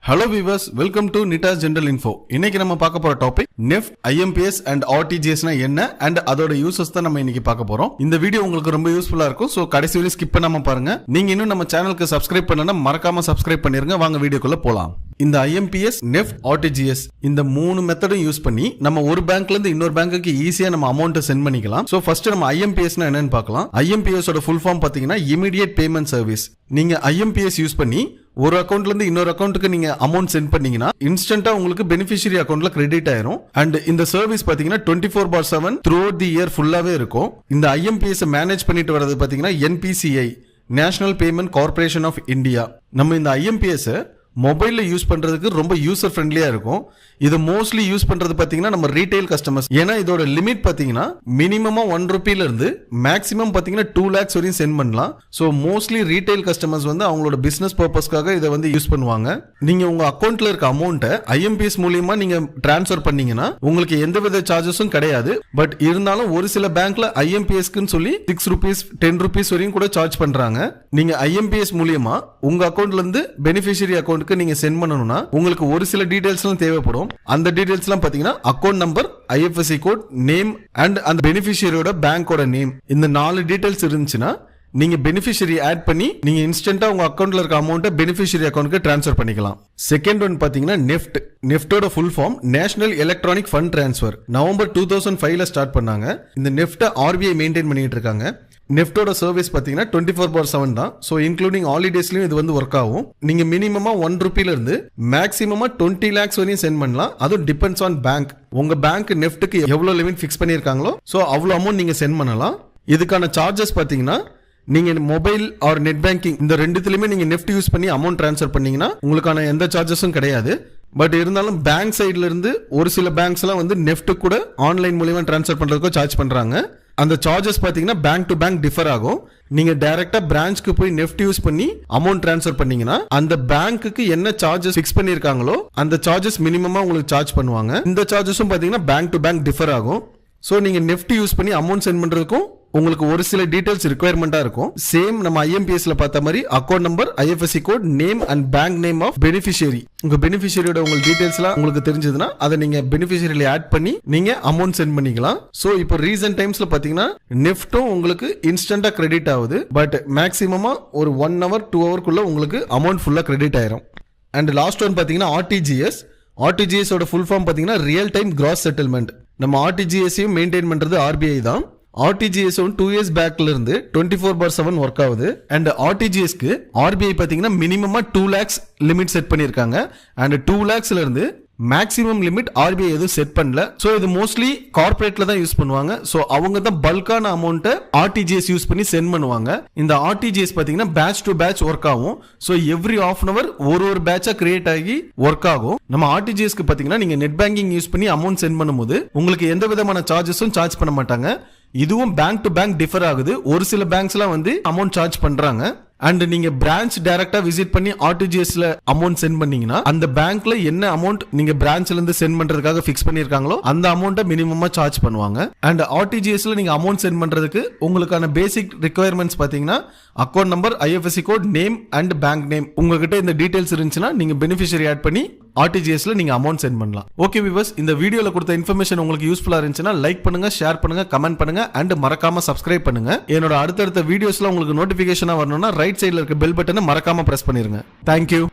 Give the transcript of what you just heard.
Hello viewers, welcome to Nitas General Info. இன்னைக்கு நம்ம பார்க்க போற topic NEFT, IMPS and RTGS னா என்ன and அதோட யூசஸ் தான் நம்ம இன்னைக்கு பார்க்க போறோம். இந்த வீடியோ உங்களுக்கு ரொம்ப யூஸ்ஃபுல்லா இருக்கும். சோ கடைசி வரை ஸ்கிப் பண்ணாம பாருங்க. நீங்க இன்னும் நம்ம சேனலுக்கு சப்ஸ்கிரைப் பண்ணலனா மறக்காம சப்ஸ்கிரைப் பண்ணிருங்க. வாங்க வீடியோக்குள்ள போலாம். இந்த IMPS, NEFT, RTGS இந்த மூணு மெத்தடும் யூஸ் பண்ணி நம்ம ஒரு பேங்க்ல இருந்து இன்னொரு பேங்க்குக்கு ஈஸியா நம்ம அமௌண்ட் சென்ட் பண்ணிக்கலாம். சோ ஃபர்ஸ்ட் நம்ம IMPS னா என்னன்னு பார்க்கலாம். IMPS ஓட ஃபுல் ஃபார்ம் பாத்தீங்கன்னா இமிடியேட் பேமெண்ட் சர்வீஸ். நீங்க IMPS யூஸ் பண்ணி ஒரு அக்கவுண்ட்ல இருந்து இன்னொரு அக்கவுண்ட்டுக்கு நீங்க அமௌண்ட் சென்ட் பண்ணீங்கன்னா இன்ஸ்டன்ட்டா உங்களுக்கு பெனிஃபிஷியரி அக்கவுண்ட்ல கிரெடிட் ஆயிரும். அண்ட் இந்த சர்வீஸ் பாத்தீங்கன்னா 24/7 த்ரூ அவுட் தி இயர் ஃபுல்லாவே இருக்கும். இந்த IMPS மேனேஜ் பண்ணிட்டு வரது பாத்தீங்கன்னா NPCI, national payment corporation of India. நம்ம இந்த IMPS மொபைல்ல யூஸ் பண்றதுக்கு ரொம்ப யூசர் ஃப்ரெண்ட்லியா இருக்கும். இது மோஸ்ட்லி யூஸ் பண்றது பாத்தீங்கன்னா நம்ம ரீட்டைல் கஸ்டமர்ஸ். ஏன்னா இதோட லிமிட் பாத்தீங்கன்னா மினிமமா 1 ரூபாயில இருந்து மேக்ஸிமம் பாத்தீங்கன்னா 2 lakhs வரையும் சென்ட் பண்ணலாம். சோ மோஸ்ட்லி ரீட்டைல் கஸ்டமர்ஸ் வந்து அவங்களோட பிசினஸ் பர்பஸ்க்காக இதை வந்து யூஸ் பண்ணுவாங்க. நீங்க உங்க அக்கௌண்ட்ல இருக்க அமௌண்ட்டை IMPS மூலியமா நீங்க டிரான்ஸ்ஃபர் பண்ணீங்கன்னா உங்களுக்கு எந்தவித சார்ஜஸும் கிடையாது. பட் இருந்தாலும் ஒரு சில பேங்க்ல IMPSக்குன்னு சொல்லி 6 rupees 10 rupees வரையும் கூட சார்ஜ் பண்றாங்க. நீங்க IMPS மூலியமா உங்க அக்கௌண்ட்ல இருந்து பெனிஃபிஷியரி அக்கௌண்ட்க்கு நீங்க சென்ட் பண்ணனும்னா உங்களுக்கு ஒரு சில டீடைல்ஸ்லாம் தேவைப்படும். அந்த டீடைல்ஸ்லாம் பாத்தீங்கன்னா account number, IFSC code, name and அந்த பெனிஃபிஷியரியோட பேங்கோட நேம். இந்த 4 டீடைல்ஸ் இருந்துச்சுன்னா நீங்க பெனிஃபிஷியரி ஆட் பண்ணி நீங்க இன்ஸ்டன்ட்டா உங்க அக்கவுண்ட்ல இருக்க அமௌண்ட்டை பெனிஃபிஷியரி அக்கவுண்ட்க்கு ட்ரான்ஸ்ஃபர் பண்ணிக்கலாம். செகண்ட் ஒன் பாத்தீங்கன்னா NEFT. NEFTோட full form national electronic fund transfer. November 2005ல ஸ்டார்ட் பண்ணாங்க. இந்த NEFT RBI மெயின்டைன் பண்ணிட்டு இருக்காங்க. NEFTோட சர்வீஸ் பாத்தீங்கன்னா 24/7 தான். சோ இன்க்ளூடிங் ஹாலிடேஸ்லயும் இது வந்து ஒர்க் ஆகும். நீங்க மினிமமா 1 ரூபாயில இருந்து மேக்ஸிமமா 20 lakhs வரையும் சென்ட் பண்ணலாம். அது டிபெண்ட்ஸ் ஆன் பேங்க். உங்க பேங்க் NEFTக்கு எவ்வளவு லிமிட் ஃபிக்ஸ் பண்ணிருக்காங்களோ சோ அவ்வளவு அமௌண்ட் நீங்க சென்ட் பண்ணலாம். இதுக்கான சார்ஜஸ் பாத்தீங்கன்னா நீங்க மொபைல் ஆர் நெட் பேங்கிங் இந்த ரெண்டுத்துலயுமே நீங்க NEFT யூஸ் பண்ணி அமௌண்ட் ட்ரான்ஸ்ஃபர் பண்ணீங்கன்னா உங்களுக்கான எந்த சார்ஜஸும் கிடையாது. பட் இருந்தாலும் பேங்க் சைட்ல இருந்து ஒரு சில பேங்க்ஸ் எல்லாம் வந்து NEFT கூட ஆன்லைன் மூலமா ட்ரான்ஸ்ஃபர் பண்றதுக்கு சார்ஜ் பண்றாங்க. அந்த சார்ஜஸ் பாத்தீங்கன்னா பேங்க் டு பேங்க் டிஃபர் ஆகும். நீங்க டைரக்டா பிரான்ச்க்கு போய் NEFT யூஸ் பண்ணி அமௌண்ட் ட்ரான்ஸ்ஃபர் பண்ணீங்கன்னா அந்த பேங்க்குக்கு என்ன சார்ஜஸ் ஃபிக்ஸ் பண்ணிருக்காங்களோ அந்த சார்ஜஸ் மினிமமா உங்களுக்கு சார்ஜ் பண்ணுவாங்க. இந்த சார்ஜஸும் பாத்தீங்கன்னா பேங்க் டு பேங்க் டிஃபர் ஆகும். சோ நீங்க NEFT யூஸ் பண்ணி அமௌண்ட் சென்ட் பண்றதுக்கும் உங்களுக்கு ஒரு சில டீடைல்ஸ் ரிக்வயர்மெண்டா இருக்கும். சேம் நம்ம IMPSல பார்த்த மாதிரி account number, IFSC code, name and bank name of beneficiary. உங்க பெனிஃபிஷியரியோட உங்க டீடைல்ஸ்லாம் உங்களுக்கு தெரிஞ்சதுன்னா அதை நீங்க பெனிஃபிஷியரியில ஆட் பண்ணி நீங்க அமௌண்ட் சென்ட் பண்ணிக்கலாம். சோ இப்போ ரீசன்ட் டைம்ஸ்ல பாத்தீங்கன்னா NEFTம் உங்களுக்கு இன்ஸ்டன்ட்டா கிரெடிட் ஆகுது. பட் மேக்ஸிமமா ஒரு 1 hour 2 hourக்குள்ள உங்களுக்கு அமௌண்ட் ஃபுல்லா கிரெடிட் ஆயிரும். அண்ட் லாஸ்ட் ஒன் பாத்தீங்கன்னா RTGS. RTGS ஓட ஃபுல் ஃபார்ம் பாத்தீங்கன்னா ரியல் டைம் கிராஸ் செட்டில்மெண்ட். நம்ம RTGS-ஐயும் மெயின்டைன் பண்றது RBI தான். RTGS 2 years பேக்ல இருந்து 24/7 ஒர்க் ஆகுது. அண்ட் RTGSக்கு RBI பாத்தீங்கன்னா மினிமமா 2 lakhs லிமிட் செட் பண்ணிருக்காங்க. அண்ட் 2 lakhsல இருந்து மேக்ஸிமம் லிமிட் RBI எதுவும் செட் பண்ணல. சோ இது மோஸ்ட்லி கார்ப்பரேட்ல தான் யூஸ் பண்ணுவாங்க. சோ அவங்க தான் பல்கான அமௌண்ட்டை RTGS யூஸ் பண்ணி சென்ட் பண்ணுவாங்க. இந்த RTGS பாத்தீங்கன்னா பேட்ச் டு பேட்ச் ஒர்க் ஆகும். So every half an hour ஒரு பேட்சா கிரியேட் ஆகி ஒர்க் ஆகும். நம்ம RTGSக்கு பாத்தீங்கன்னா நீங்க நெட் பேங்கிங் யூஸ் பண்ணி அமௌண்ட் சென்ட் பண்ணும்போது உங்களுக்கு எந்த விதமான சார்ஜஸும் சார்ஜ் பண்ண மாட்டாங்க. இதுவும் பேங்க் டு பேங்க் டிஃபர் ஆகுது. ஒரு சில பேங்க்ஸ்லாம் வந்து அமௌண்ட் சார்ஜ் பண்றாங்க. அண்ட் நீங்க பிரான்ச் டைரக்டா விசிட் பண்ணி RTGSல அமௌண்ட் சென்ட் பண்ணீங்கன்னா அந்த பேங்க்ல என்ன அமௌண்ட் நீங்க பிரான்ச்ல இருந்து சென்ட் பண்றதுக்காக ஃபிக்ஸ் பண்ணிருக்காங்களோ அந்த அமௌண்ட்டை மினிமமா சார்ஜ் பண்ணுவாங்க. அண்ட் RTGSல நீங்க அமௌண்ட் சென்ட் பண்றதுக்கு உங்களுக்கான பேசிக் ரிக்வயர்மெண்ட்ஸ் பாத்தீங்கன்னா account number, IFSC code, name and bank name. உங்ககிட்ட இந்த டீடைல்ஸ் இருந்துச்சுன்னா நீங்க பெனிஃபிஷியரி ஆட் பண்ணி RTGSல நீங்க அமௌண்ட் சென்ட் பண்ணலாம். ஓகே வியூவர்ஸ், இந்த வீடியோல கொடுத்த இன்ஃபர்மேஷன் உங்களுக்கு யூஸ்ஃபுல்லா இருந்துச்சுன்னா லைக் பண்ணுங்க, ஷேர் பண்ணுங்க, கமெண்ட் பண்ணுங்க அண்ட் மறக்காம சப்ஸ்கிரைப் பண்ணுங்க. என்னோட அடுத்தடுத்த வீடியோஸ்ல உங்களுக்கு நோட்டிபிகேஷனா வரணும்னா ரைட் சைடுல இருக்க பெல் பட்டனை மறக்காம பிரஸ் பண்ணிருங்க. Thank you.